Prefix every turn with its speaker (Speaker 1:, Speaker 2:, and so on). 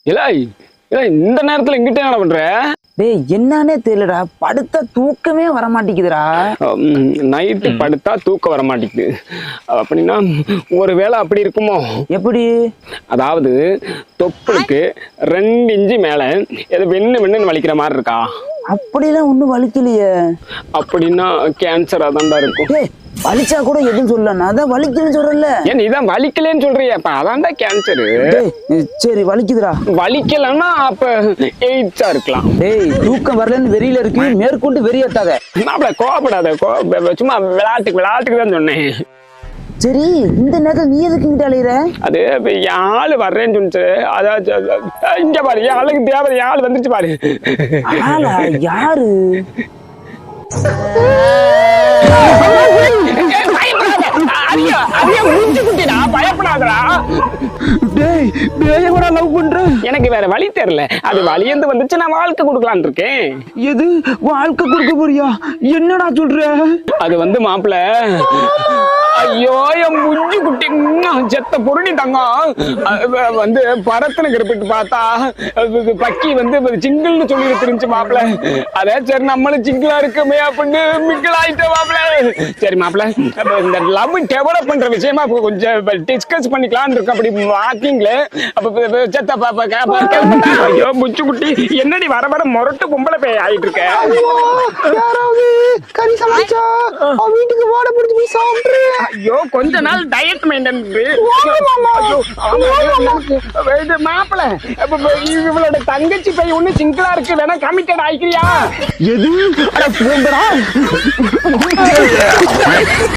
Speaker 1: இல்லை இல்லை இந்த நேரத்துல எங்கிட்ட என்ன பண்ற?
Speaker 2: டேய் என்னன்னே தெரியலடா, படுத்தா தூக்கமே வர மாட்டேங்குதுடா.
Speaker 1: நைட்டு படுத்தா தூக்கம் வர மாட்டேங்குது அப்படின்னா ஒரு வேளை அப்படி இருக்குமோ?
Speaker 2: எப்படி?
Speaker 1: அதாவது தொப்புளுக்கு 2 இன்ச்சு மேல ஏதோ வெண்ணு வலிக்கிற மாதிரி இருக்கா?
Speaker 2: அப்படிலாம் ஒண்ணும் வலிக்கலையே.
Speaker 1: அப்படின்னா கேன்சர் அதான்டா இருக்கும்.
Speaker 2: டேய் வலிச்சா கூட எதுவும் சொல்லல, நான் அதான் வலிக்குன்னு சொல்றேன்ல.
Speaker 1: ஏன் நீதான் வலிக்கலன்னு சொல்றிய? அப்ப அதான்டா கேன்சரு.
Speaker 2: சரி வலிக்குதுடா.
Speaker 1: வலிக்கலன்னா அப்ப எய்ட்ஸா இருக்கலாம்.
Speaker 2: டேய் தூக்கம் வரலன்னு வெறியில இருக்கு, மேற்கொண்டு வெறியட்டாத.
Speaker 1: மாப்பிள கோவப்படாத, சும்மா விளையாட்டுக்கு தான் சொன்னேன்.
Speaker 2: சரி இந்த நேரத்துல நீ எதுக்கு இங்கிட்ட அலையிற?
Speaker 1: அது ஆளு வர்றேன்னு சொன்னிச்சு. அதான் இங்க பாரு, ஆளுக்கு தேவை, ஆளு வந்துருச்சு பாரு.
Speaker 2: ஆளா? யாரு?
Speaker 1: எனக்கு வேற வழி தெரியல, அது வழியந்து வந்துச்சு, நான் வாழ்க்கை கொடுக்கலான் இருக்கேன்.
Speaker 2: எது வாழ்க்கை கொடுக்க போறியா? என்னடா சொல்ற?
Speaker 1: அது வந்து மாப்பிள, ஐயோ என் முஞ்சி குட்டி செத்த பொருளி தங்கம் வந்து பரத்தனை கிடப்பிட்டு பார்த்தா பக்கி வந்து சிங்கிள்னு சொல்லி தெரிஞ்சு மாப்பிள. அதே சரி நம்மளும் சிங்கிளா இருக்கமே அப்படின்னு மிங்கிள் ஆயிட்ட மாப்பிள. சரி மாப்பிள, இந்த லவ் டெவலப் பண்ற விஷயமா கொஞ்சம் டிஸ்கஸ் பண்ணிக்கலான்னு இருக்கு. அப்படி வாக்கிங்ல அப்ப செத்த பாப்பா. ஐயோ முச்சு குட்டி என்னடி வர வர முரட்டு பொம்பளை போய் ஆயிட்டு இருக்க.
Speaker 2: யாராவது கறி சமைச்சா வீட்டுக்கு வாட பிடிச்சி போய் சாப்பிட்டு.
Speaker 1: ஐயோ கொஞ்ச நாள் டயட் மெயின்டைன். மாப்பிள இவளோட தங்கச்சி பையன் ஒண்ணு சிங்கிளா இருக்கு, வேணா கமிட்டட் ஆயிக்கிறியா?
Speaker 2: எது?